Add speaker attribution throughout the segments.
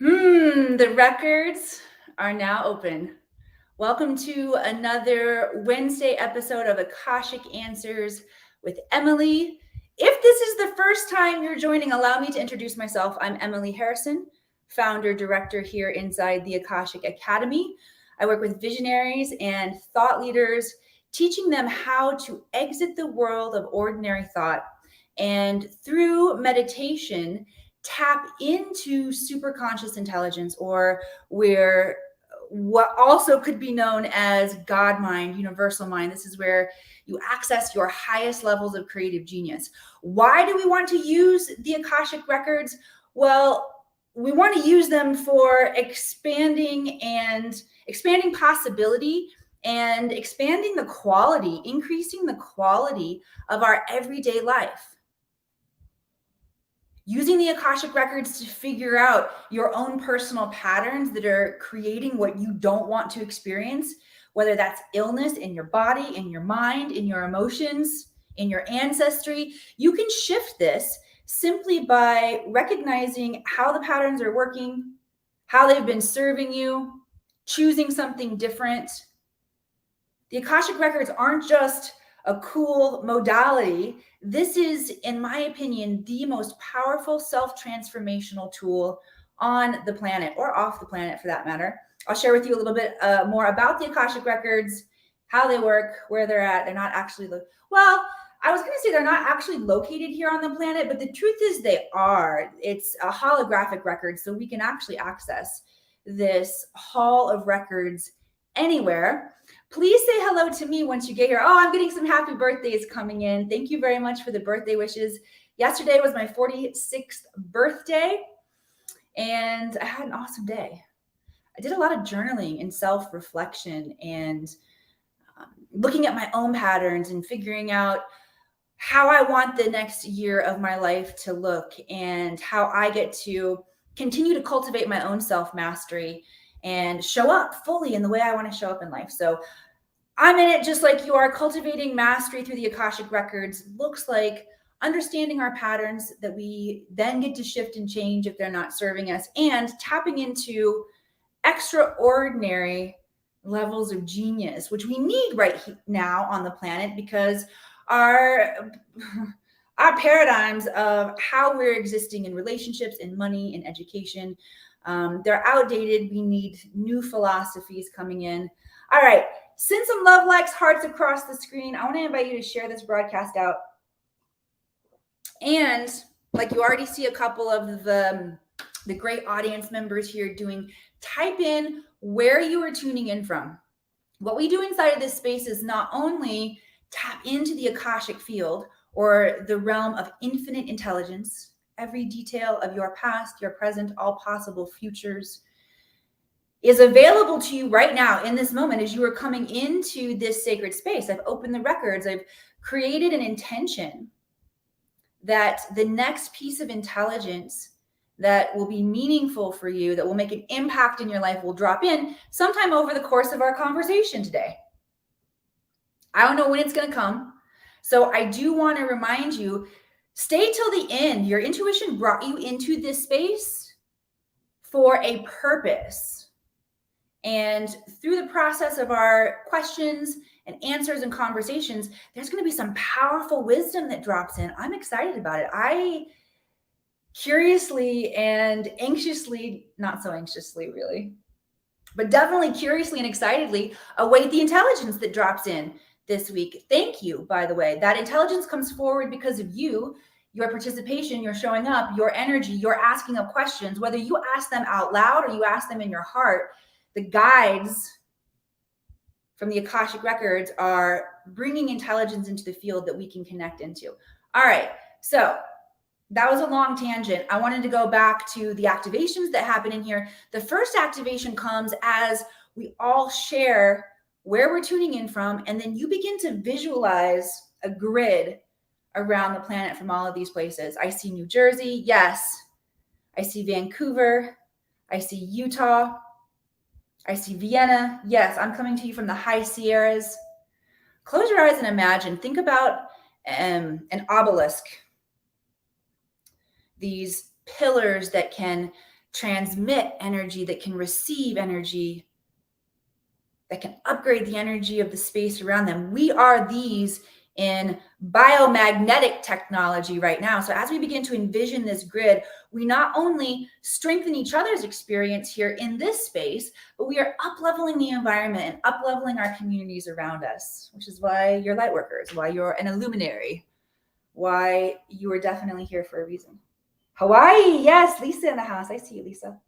Speaker 1: The records are now open. Welcome to another Wednesday episode of Akashic Answers with Emily. If this is the first time you're joining, allow me to introduce myself. I'm Emily Harrison, founder, director here inside the Akashic Academy. I work with visionaries and thought leaders, teaching them how to exit the world of ordinary thought and through meditation, tap into superconscious intelligence, or where what also could be known as God mind, universal mind. This is where you access your highest levels of creative genius. Why do we want to use the Akashic records? Well, we want to use them for expanding possibility and expanding the quality, increasing the quality of our everyday life. Using the Akashic records to figure out your own personal patterns that are creating what you don't want to experience, whether that's illness in your body, in your mind, in your emotions, in your ancestry. You can shift this simply by recognizing how the patterns are working, how they've been serving you, choosing something different. The Akashic records aren't just a cool modality. This is, in my opinion, the most powerful self-transformational tool on the planet, or off the planet for that matter. I'll share with you a little bit more about the Akashic records, how they work, where they're at. They're not actually, I was going to say they're not actually located here on the planet, but the truth is they are. It's a holographic record, so we can actually access this hall of records anywhere. Please say hello to me once you get here. Oh, I'm getting some happy birthdays coming in. Thank you very much for the birthday wishes. Yesterday was my 46th birthday, and I had an awesome day. I did a lot of journaling and self-reflection and looking at my own patterns and figuring out how I want the next year of my life to look and how I get to continue to cultivate my own self-mastery and show up fully in the way I want to show up in life. So I'm in it just like you are. Cultivating mastery through the Akashic records looks like understanding our patterns that we then get to shift and change if they're not serving us, and tapping into extraordinary levels of genius, which we need right now on the planet, because our paradigms of how we're existing in relationships, in money, in education, they're outdated. We need new philosophies coming in. All right, send some love, likes, hearts across the screen. I want to invite you to share this broadcast out. And like you already see a couple of the great audience members here doing, type in where you are tuning in from. What we do inside of this space is not only tap into the Akashic field, or the realm of infinite intelligence, every detail of your past, your present, all possible futures is available to you right now in this moment as you are coming into this sacred space. I've opened the records. I've created an intention that the next piece of intelligence that will be meaningful for you, that will make an impact in your life, will drop in sometime over the course of our conversation today. I don't know when it's going to come. So I do want to remind you, stay till the end. Your intuition brought you into this space for a purpose. And through the process of our questions and answers and conversations, there's going to be some powerful wisdom that drops in. I'm excited about it. I curiously and anxiously, not so anxiously really, but definitely curiously and excitedly await the intelligence that drops in this week. Thank you, by the way. That intelligence comes forward because of you, your participation, your showing up, your energy, your asking of questions, whether you ask them out loud or you ask them in your heart. The guides from the Akashic records are bringing intelligence into the field that we can connect into. All right, so that was a long tangent. I wanted to go back to the activations that happen in here. The first activation comes as we all share where we're tuning in from, and then you begin to visualize a grid around the planet from all of these places. I see New Jersey, yes. I see Vancouver. I see Utah. I see Vienna. Yes, I'm coming to you from the high Sierras. Close your eyes and imagine. Think about an obelisk. These pillars that can transmit energy, that can receive energy, that can upgrade the energy of the space around them. We are these in biomagnetic technology right now. So as we begin to envision this grid, we not only strengthen each other's experience here in this space, but we are up-leveling the environment and up-leveling our communities around us, which is why you're light workers, why you're an illuminary, why you are definitely here for a reason. Hawaii, yes, Lisa in the house. I see you, Lisa.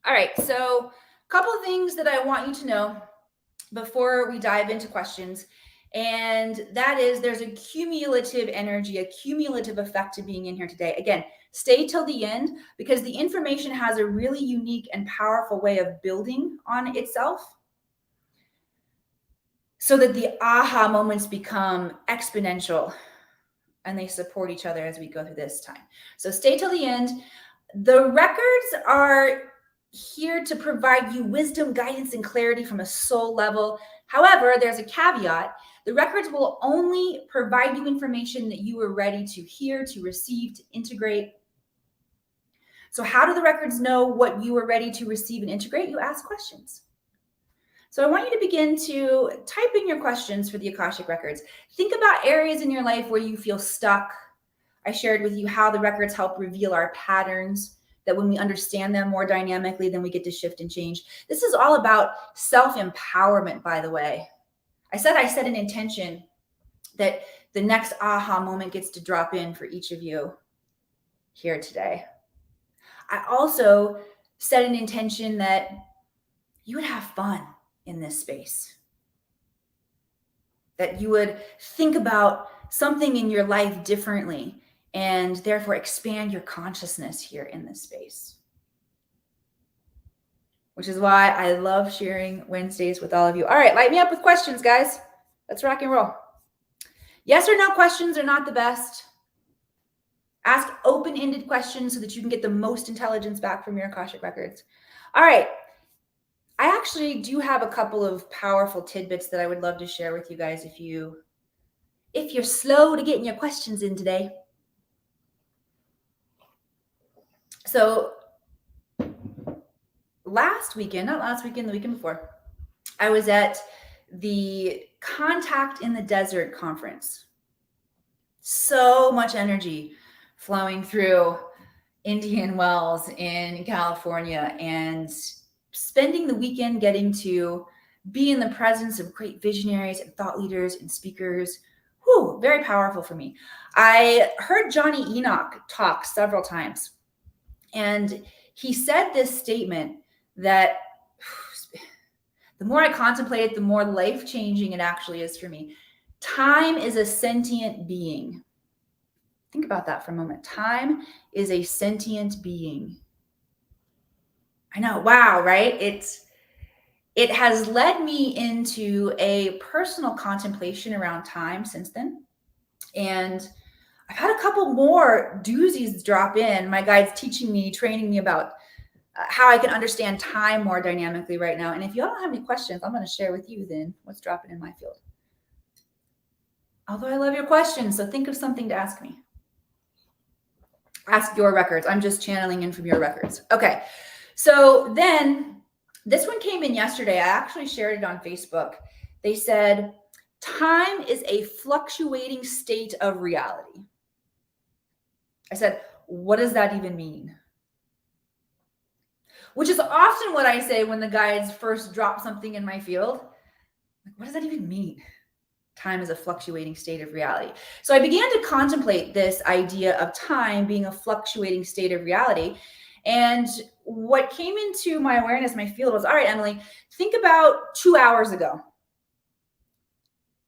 Speaker 1: All right, so a couple of things that I want you to know before we dive into questions. And that is, there's a cumulative energy, a cumulative effect to being in here today. Again, stay till the end, because the information has a really unique and powerful way of building on itself, so that the aha moments become exponential and they support each other as we go through this time. So stay till the end. The records are here to provide you wisdom, guidance, and clarity from a soul level. However, there's a caveat. The records will only provide you information that you are ready to hear, to receive, to integrate. So how do the records know what you are ready to receive and integrate? You ask questions. So I want you to begin to type in your questions for the Akashic Records. Think about areas in your life where you feel stuck. I shared with you how the records help reveal our patterns, that when we understand them more dynamically, then we get to shift and change. This is all about self-empowerment, by the way. I set an intention that the next aha moment gets to drop in for each of you here today. I also set an intention that you would have fun in this space, that you would think about something in your life differently, and therefore expand your consciousness here in this space. Which is why I love sharing Wednesdays with all of you. All right, light me up with questions, guys. Let's rock and roll. Yes or no questions are not the best. Ask open-ended questions so that you can get the most intelligence back from your Akashic Records. All right. I actually do have a couple of powerful tidbits that I would love to share with you guys if you're slow to getting your questions in today. So the weekend before, I was at the Contact in the Desert conference. So much energy flowing through Indian Wells in California, and spending the weekend getting to be in the presence of great visionaries and thought leaders and speakers. Whew, very powerful for me. I heard Johnny Enoch talk several times, and he said this statement that the more I contemplate it, the more life-changing it actually is for me. Time is a sentient being. Think about that for a moment. Time is a sentient being. I know, wow, right? It has led me into a personal contemplation around time since then. And I've had a couple more doozies drop in. My guide's teaching me, training me about how I can understand time more dynamically right now. And if you all don't have any questions, I'm going to share with you then what's dropping in my field. Although I love your questions, so think of something to ask me. Ask your records. I'm just channeling in from your records. Okay. So then this one came in yesterday. I actually shared it on Facebook. They said, time is a fluctuating state of reality. I said, what does that even mean? Which is often what I say when the guides first drop something in my field. Like, what does that even mean? Time is a fluctuating state of reality. So I began to contemplate this idea of time being a fluctuating state of reality. And what came into my awareness, my field, was, all right, Emily, think about 2 hours ago.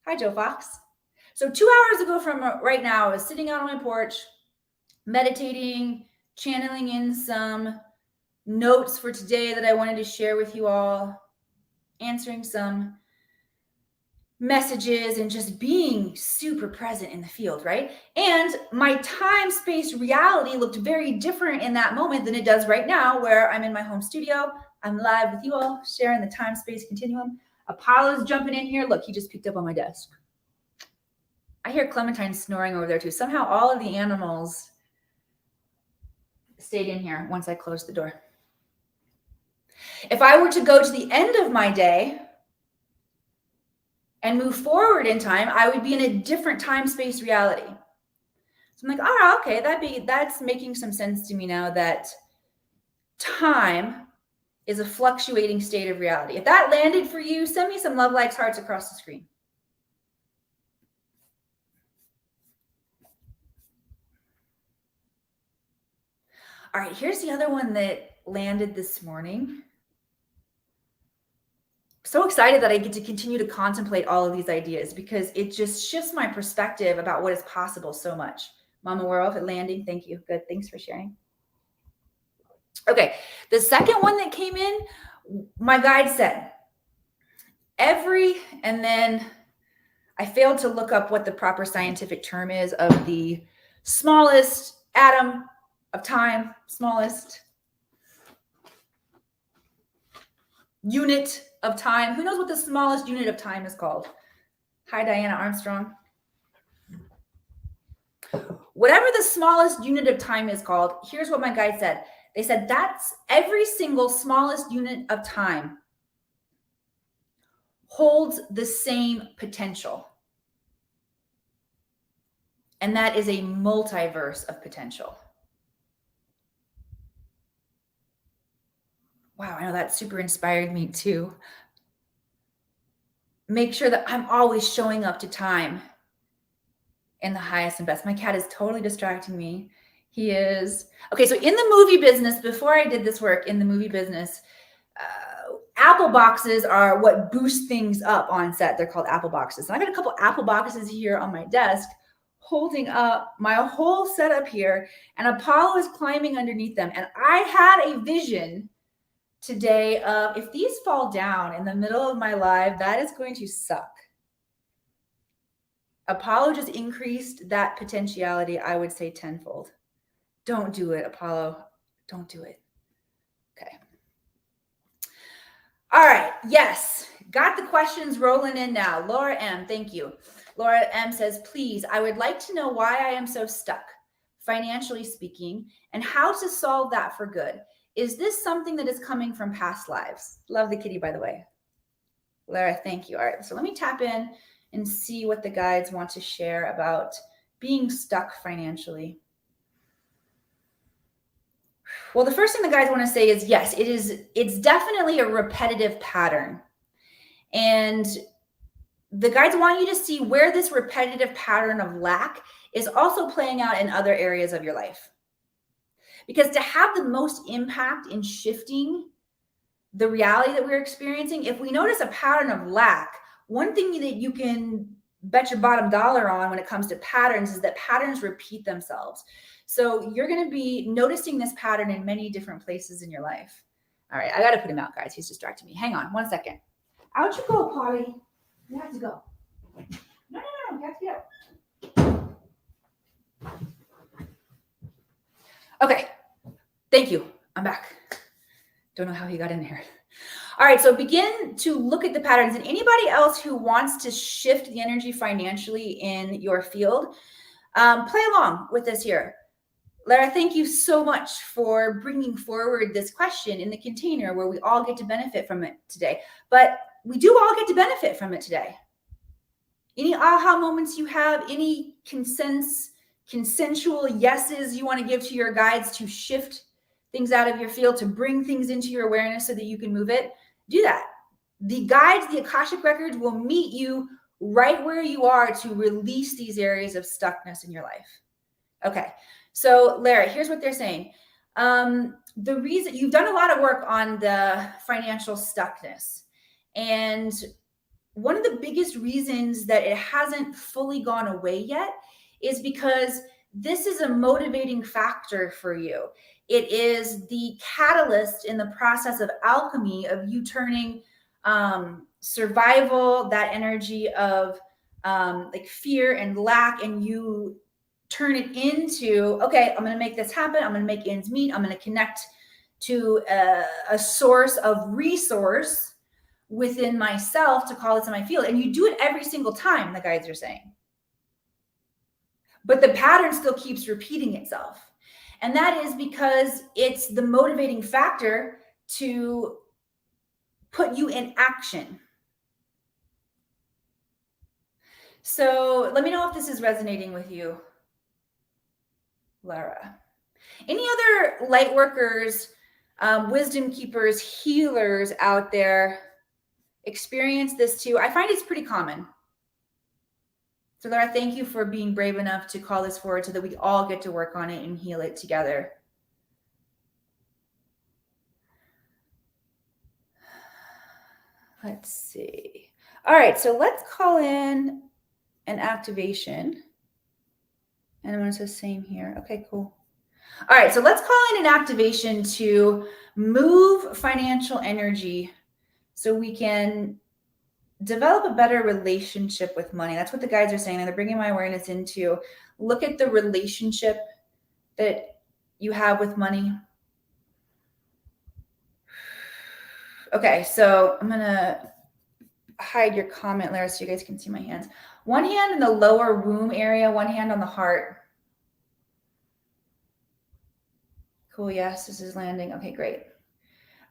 Speaker 1: Hi, Joe Fox. So 2 hours ago from right now, I was sitting out on my porch, meditating, channeling in some notes for today that I wanted to share with you all, answering some messages, and just being super present in the field, right? And my time-space reality looked very different in that moment than it does right now, where I'm in my home studio. I'm live with you all, sharing the time-space continuum. Apollo's jumping in here. Look, he just picked up on my desk. I hear Clementine snoring over there too. Somehow all of the animals stayed in here once I closed the door. If I were to go to the end of my day and move forward in time, I would be in a different time-space reality. So I'm like, oh, okay, that's making some sense to me now, that time is a fluctuating state of reality. If that landed for you, send me some love, likes, hearts across the screen. All right, here's the other one that landed this morning. So excited that I get to continue to contemplate all of these ideas, because it just shifts my perspective about what is possible so much. Mama World at landing. Thank you. Good. Thanks for sharing. Okay. The second one that came in, my guide said, and then I failed to look up what the proper scientific term is of the smallest atom of time, smallest unit of time. Who knows what the smallest unit of time is called? Hi, Diana Armstrong. Whatever the smallest unit of time is called, here's what my guide said. They said that's every single smallest unit of time holds the same potential. And that is a multiverse of potential. Wow, I know that super inspired me too. Make sure that I'm always showing up to time in the highest and best. My cat is totally distracting me. He is. Okay, so in the movie business, before I did this work in the movie business, Apple boxes are what boost things up on set. They're called Apple boxes. And I got a couple Apple boxes here on my desk holding up my whole setup here, and Apollo is climbing underneath them. And I had a vision today of, if these fall down in the middle of my live, that is going to suck. Apollo just increased that potentiality, I would say, tenfold. Don't do it, Apollo. Don't do it. Okay. All right. Yes. Got the questions rolling in now. Laura M. Thank you. Laura M. says, please, I would like to know why I am so stuck, financially speaking, and how to solve that for good. Is this something that is coming from past lives? Love the kitty, by the way. Lara, thank you. All right. So let me tap in and see what the guides want to share about being stuck financially. Well, the first thing the guides want to say is, yes, it's definitely a repetitive pattern. And the guides want you to see where this repetitive pattern of lack is also playing out in other areas of your life. Because to have the most impact in shifting the reality that we're experiencing, if we notice a pattern of lack, one thing that you can bet your bottom dollar on when it comes to patterns is that patterns repeat themselves. So you're going to be noticing this pattern in many different places in your life. All right, I got to put him out, guys. He's distracting me. Hang on 1 second. Out you go, Potty. You have to go. No, you have to get out. Okay. Thank you. I'm back. Don't know how he got in here. All right, so begin to look at the patterns. And anybody else who wants to shift the energy financially in your field, play along with this here. Lara, thank you so much for bringing forward this question in the container where we all get to benefit from it today. But we do all get to benefit from it today. Any aha moments you have, any consensual yeses you want to give to your guides to shift things out of your field, to bring things into your awareness so that you can move it, do that. The guides, the Akashic records will meet you right where you are to release these areas of stuckness in your life. Okay. So Lara, here's what they're saying. The reason you've done a lot of work on the financial stuckness, and one of the biggest reasons that it hasn't fully gone away yet is because this is a motivating factor for you. It is the catalyst in the process of alchemy of you turning survival, that energy of like fear and lack, and you turn it into, okay, I'm going to make this happen. I'm going to make ends meet. I'm going to connect to a source of resource within myself to call this in my field. And you do it every single time, the guides are saying. But the pattern still keeps repeating itself. And that is because it's the motivating factor to put you in action. So let me know if this is resonating with you, Lara. Any other light workers, wisdom keepers, healers out there experience this too? I find it's pretty common. So Lara, thank you for being brave enough to call this forward so that we all get to work on it and heal it together. Let's see. All right, so let's call in an activation. And I'm going to say same here. Okay, cool. All right, so let's call in an activation to move financial energy so we can develop a better relationship with money. That's what the guides are saying. And they're bringing my awareness into look at the relationship that you have with money. Okay, so I'm going to hide your comment, Lara, so you guys can see my hands. One hand in the lower womb area, one hand on the heart. Cool, yes, this is landing. Okay, great.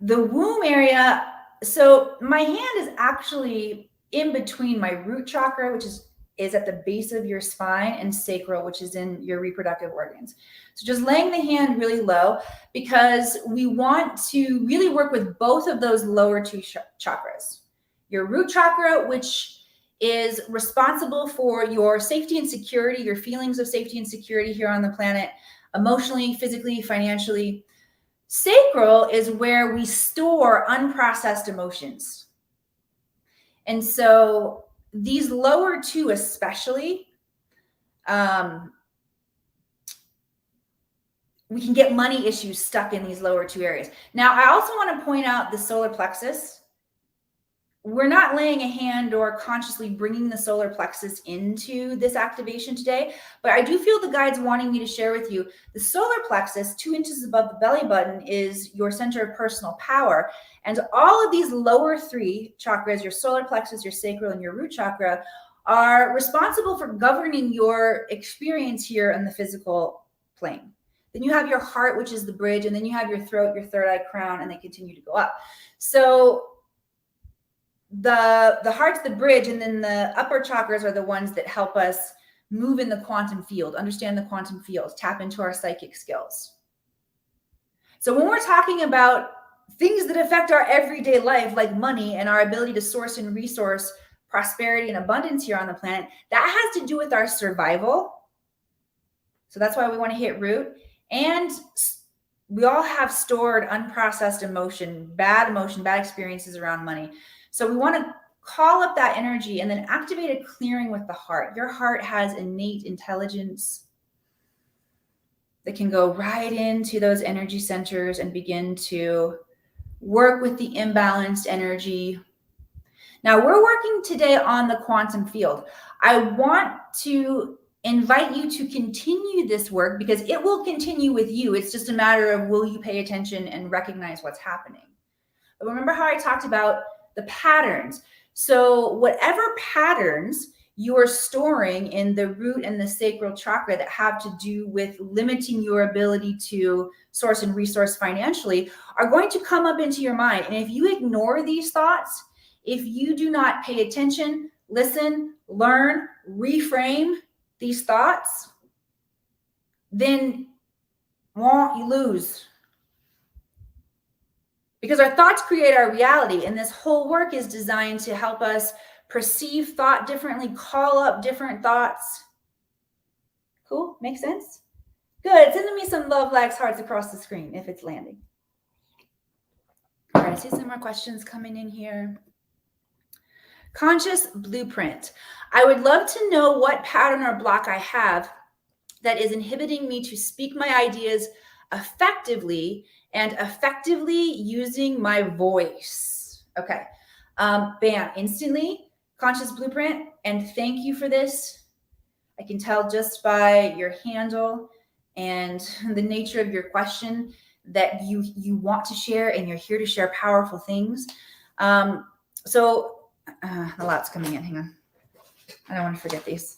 Speaker 1: The womb area, so my hand is actually in between my root chakra, which is at the base of your spine, and sacral, which is in your reproductive organs. So just laying the hand really low because we want to really work with both of those lower two chakras. Your root chakra, which is responsible for your safety and security, your feelings of safety and security here on the planet, emotionally, physically, financially. Sacral is where we store unprocessed emotions. And so these lower two especially, we can get money issues stuck in these lower two areas. Now, I also want to point out the solar plexus. We're not laying a hand or consciously bringing the solar plexus into this activation today, but I do feel the guides wanting me to share with you the solar plexus, 2 inches above the belly button, is your center of personal power. And all of these lower 3 chakras, your solar plexus, your sacral, and your root chakra, are responsible for governing your experience here in the physical plane. Then you have your heart, which is the bridge, and then you have your throat, your third eye crown, and they continue to go up. So the heart's the bridge, and then the upper chakras are the ones that help us move in the quantum field, understand the quantum field, tap into our psychic skills. So when we're talking about things that affect our everyday life, like money and our ability to source and resource prosperity and abundance here on the planet, that has to do with our survival. So that's why we want to hit root. And we all have stored unprocessed emotion, bad experiences around money. So we want to call up that energy and then activate a clearing with the heart. Your heart has innate intelligence that can go right into those energy centers and begin to work with the imbalanced energy. Now, we're working today on the quantum field. I want to invite you to continue this work because it will continue with you. It's just a matter of will you pay attention and recognize what's happening. But remember how I talked about the patterns. So whatever patterns you are storing in the root and the sacral chakra that have to do with limiting your ability to source and resource financially are going to come up into your mind. And if you ignore these thoughts, if you do not pay attention, listen, learn, reframe these thoughts, then you lose. Because our thoughts create our reality, and this whole work is designed to help us perceive thought differently, call up different thoughts. Cool? Makes sense? Good. Sending me some love, likes, hearts across the screen if it's landing. All right, I see some more questions coming in here. Conscious blueprint. I would love to know what pattern or block I have that is inhibiting me to speak my ideas effectively and effectively using my voice. Okay. Bam, instantly, conscious blueprint. And thank you for this. I can tell just by your handle and the nature of your question that you want to share and you're here to share powerful things. So a lot's coming in. Hang on. I don't want to forget these.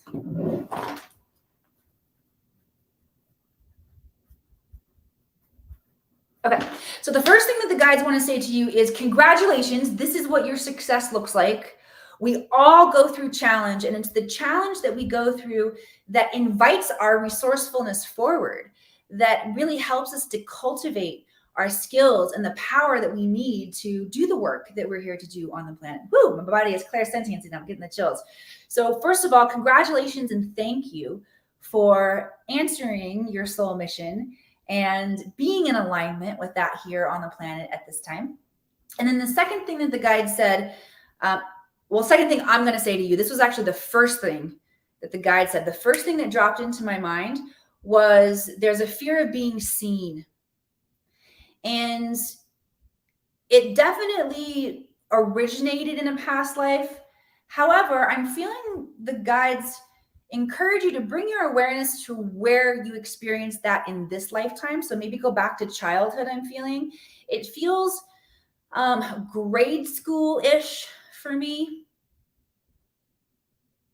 Speaker 1: Okay, so the first thing that the guides want to say to you is congratulations. This is what your success looks like. We all go through challenge, and it's the challenge that we go through that invites our resourcefulness forward, that really helps us to cultivate our skills and the power that we need to do the work that we're here to do on the planet. Woo, my body is clairsentient and I'm getting the chills. So first of all, congratulations and thank you for answering your soul mission and being in alignment with that here on the planet at this time. And then the second thing that the guide said, second thing I'm going to say to you, this was actually the first thing that the guide said. The first thing that dropped into my mind was there's a fear of being seen. And it definitely originated in a past life. However, I'm feeling the guides encourage you to bring your awareness to where you experienced that in this lifetime. So maybe go back to childhood. I'm feeling it feels grade school-ish for me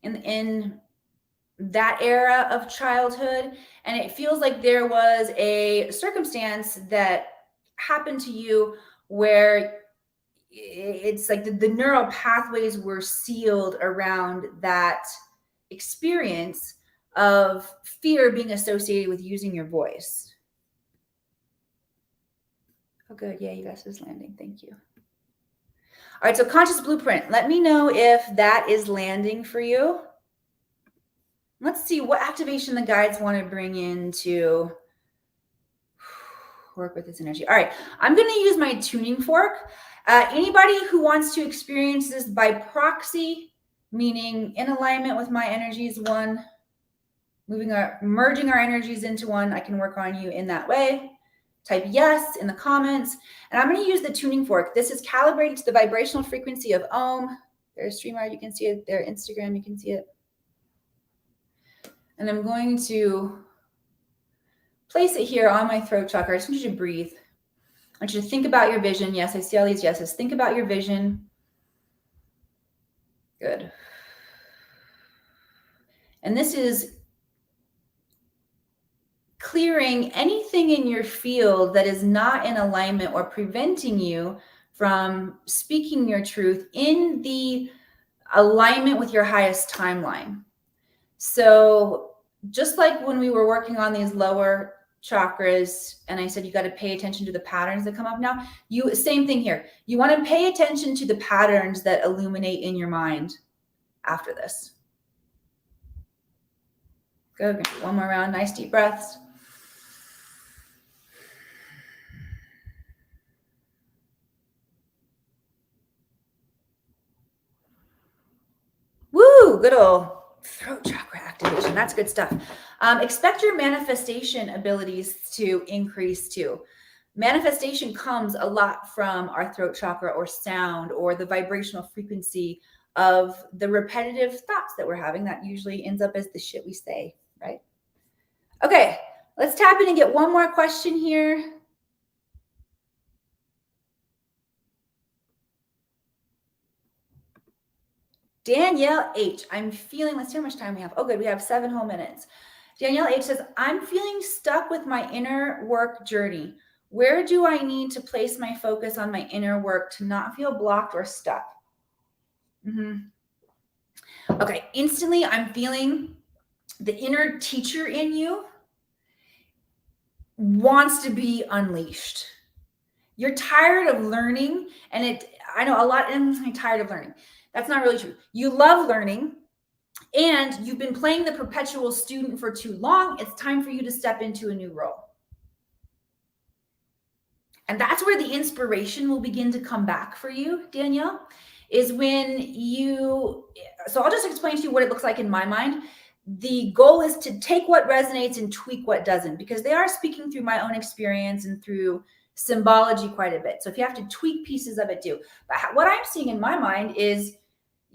Speaker 1: in that era of childhood. And it feels like there was a circumstance that happened to you where it's like the neural pathways were sealed around that experience of fear being associated with using your voice. Oh, good. Yeah, you guys is landing. Thank you. All right, so conscious blueprint. Let me know if that is landing for you. Let's see what activation the guides want to bring in to work with this energy. All right, I'm going to use my tuning fork. Anybody who wants to experience this by proxy, meaning in alignment with my energies, one, merging our energies into one, I can work on you in that way. Type yes in the comments. And I'm going to use the tuning fork. This is calibrated to the vibrational frequency of Om. There's StreamYard, you can see it. Their Instagram, you can see it. And I'm going to place it here on my throat chakra. I just want you to breathe. I want you to think about your vision. Yes, I see all these yeses. Think about your vision. Good. And this is clearing anything in your field that is not in alignment or preventing you from speaking your truth in the alignment with your highest timeline. So just like when we were working on these lower chakras and I said you got to pay attention to the patterns that come up now, same thing here. You want to pay attention to the patterns that illuminate in your mind after this. Good. One more round. Nice deep breaths. Woo! Good old throat chakra activation. That's good stuff. Expect your manifestation abilities to increase too. Manifestation comes a lot from our throat chakra or sound or the vibrational frequency of the repetitive thoughts that we're having. That usually ends up as the shit we say, right? Okay, let's tap in and get one more question here. Danielle H. I'm feeling, let's see how much time we have. Oh, good. We have 7 whole minutes. Danielle H. says, I'm feeling stuck with my inner work journey. Where do I need to place my focus on my inner work to not feel blocked or stuck? Okay. Instantly, I'm feeling the inner teacher in you wants to be unleashed. You're tired of learning. And I know a lot, and I'm tired of learning. That's not really true. You love learning and you've been playing the perpetual student for too long. It's time for you to step into a new role. And that's where the inspiration will begin to come back for you, Danielle, is when so I'll just explain to you what it looks like in my mind. The goal is to take what resonates and tweak what doesn't, because they are speaking through my own experience and through symbology quite a bit. So if you have to tweak pieces of it, do. But what I'm seeing in my mind is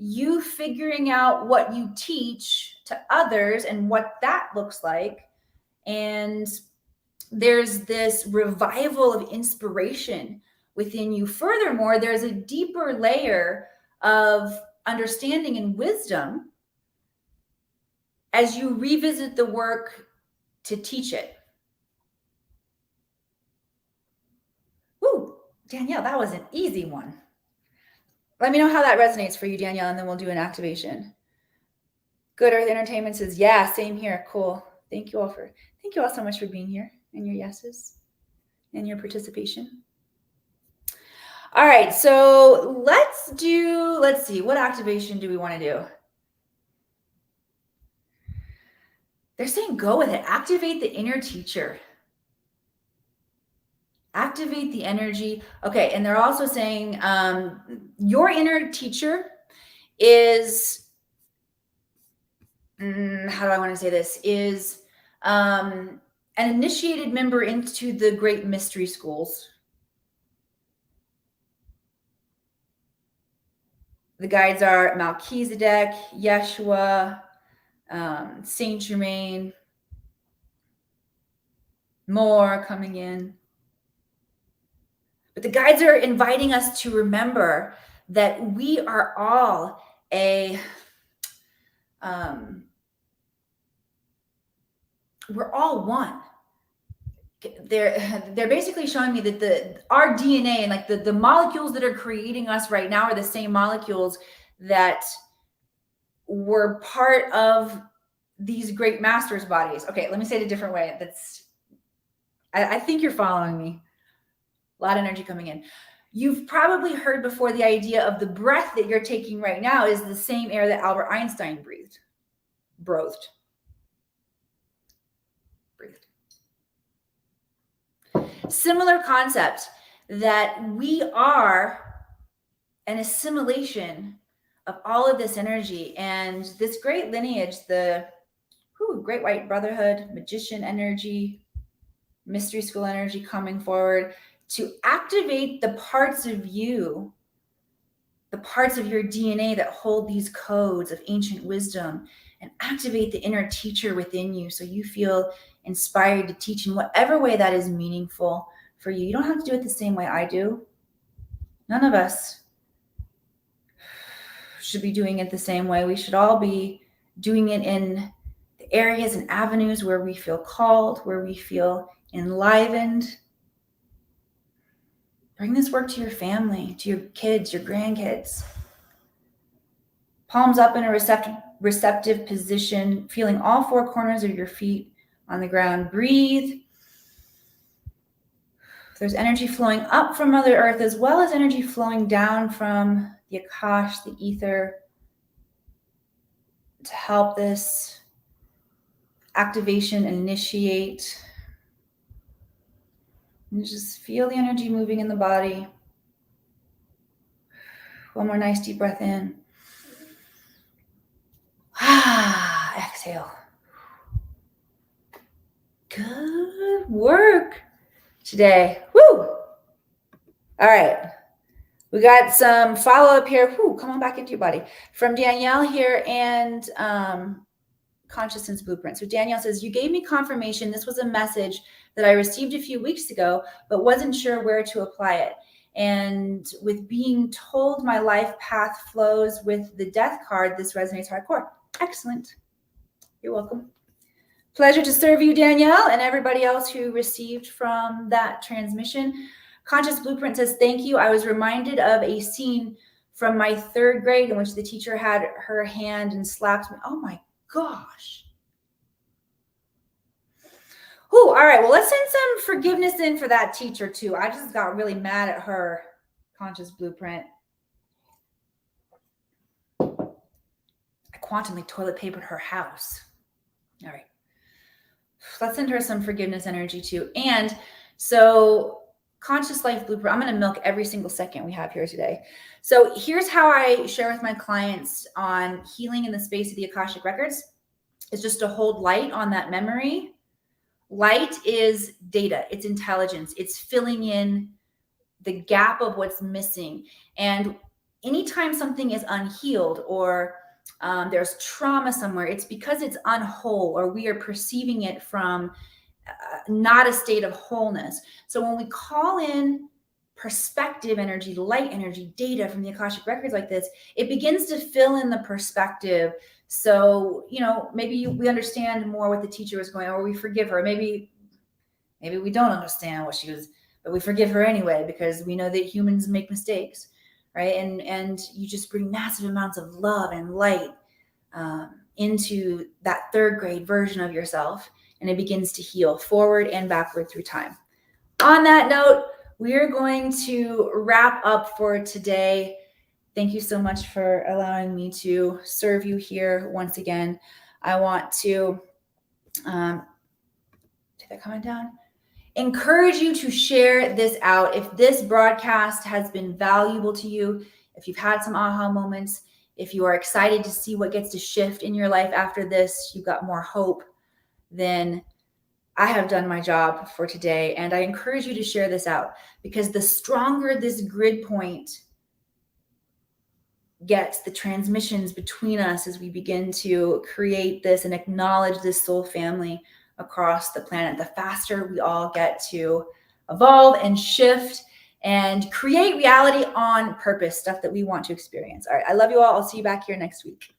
Speaker 1: you figuring out what you teach to others and what that looks like. And there's this revival of inspiration within you. Furthermore, there's a deeper layer of understanding and wisdom as you revisit the work to teach it. Danielle, that was an easy one. Let me know how that resonates for you, Danielle, and then we'll do an activation. Good Earth Entertainment says, yeah, same here. Cool. Thank you all so much for being here and your yeses and your participation. All right, so let's see, what activation do we want to do? They're saying go with it. Activate the inner teacher. Activate the energy. Okay, and they're also saying your inner teacher is, how do I want to say this, is an initiated member into the great mystery schools. The guides are Melchizedek, Yeshua, Saint Germain, more coming in. But the guides are inviting us to remember that we are all we're all one. They're basically showing me that our DNA and like the molecules that are creating us right now are the same molecules that were part of these great masters' bodies. Okay, let me say it a different way. I think you're following me. A lot of energy coming in. You've probably heard before the idea of the breath that you're taking right now is the same air that Albert Einstein breathed. Similar concept that we are an assimilation of all of this energy and this great lineage, the Great White Brotherhood, magician energy, mystery school energy coming forward to activate the parts of you, the parts of your DNA that hold these codes of ancient wisdom, and activate the inner teacher within you so you feel inspired to teach in whatever way that is meaningful for you. You don't have to do it the same way I do. None of us should be doing it the same way. We should all be doing it in the areas and avenues where we feel called, where we feel enlivened. Bring this work to your family, to your kids, your grandkids. Palms up in a receptive position, feeling all four corners of your feet on the ground. Breathe. There's energy flowing up from Mother Earth as well as energy flowing down from the Akash, the ether, to help this activation initiate. And just feel the energy moving in the body. One more nice deep breath in. Exhale. Good work today. Woo! All right. We got some follow-up here. Come on back into your body. From Danielle here and Consciousness Blueprint. So Danielle says, you gave me confirmation. This was a message that I received a few weeks ago, but wasn't sure where to apply it. And with being told my life path flows with the death card, this resonates hardcore. Excellent. You're welcome. Pleasure to serve you, Danielle, and everybody else who received from that transmission. Conscious Blueprint says, thank you. I was reminded of a scene from my 3rd grade in which the teacher had her hand and slapped me. Oh my gosh. All right. Well, let's send some forgiveness in for that teacher too. I just got really mad at her. Conscious Blueprint. I quantumly toilet papered her house. All right. Let's send her some forgiveness energy too. And so Conscious Life Blueprint, I'm going to milk every single second we have here today. So here's how I share with my clients on healing in the space of the Akashic Records. Is just to hold light on that memory. Light is data. It's intelligence. It's filling in the gap of what's missing. And anytime something is unhealed or there's trauma somewhere, it's because it's unwhole or we are perceiving it from not a state of wholeness. So when we call in perspective energy, light energy, data from the Akashic Records like this, it begins to fill in the perspective. So, maybe we understand more what the teacher was going on, or we forgive her. Maybe we don't understand what she was, but we forgive her anyway because we know that humans make mistakes, right? And you just bring massive amounts of love and light into that third grade version of yourself, and it begins to heal forward and backward through time. On that note, we are going to wrap up for today. Thank you so much for allowing me to serve you here once again. I want to take that comment down. Encourage you to share this out. If this broadcast has been valuable to you, if you've had some aha moments, if you are excited to see what gets to shift in your life after this, you've got more hope, then I have done my job for today. And I encourage you to share this out, because the stronger this grid point gets, the transmissions between us as we begin to create this and acknowledge this soul family across the planet, the faster we all get to evolve and shift and create reality on purpose, stuff that we want to experience. All right, I love you all. I'll see you back here next week.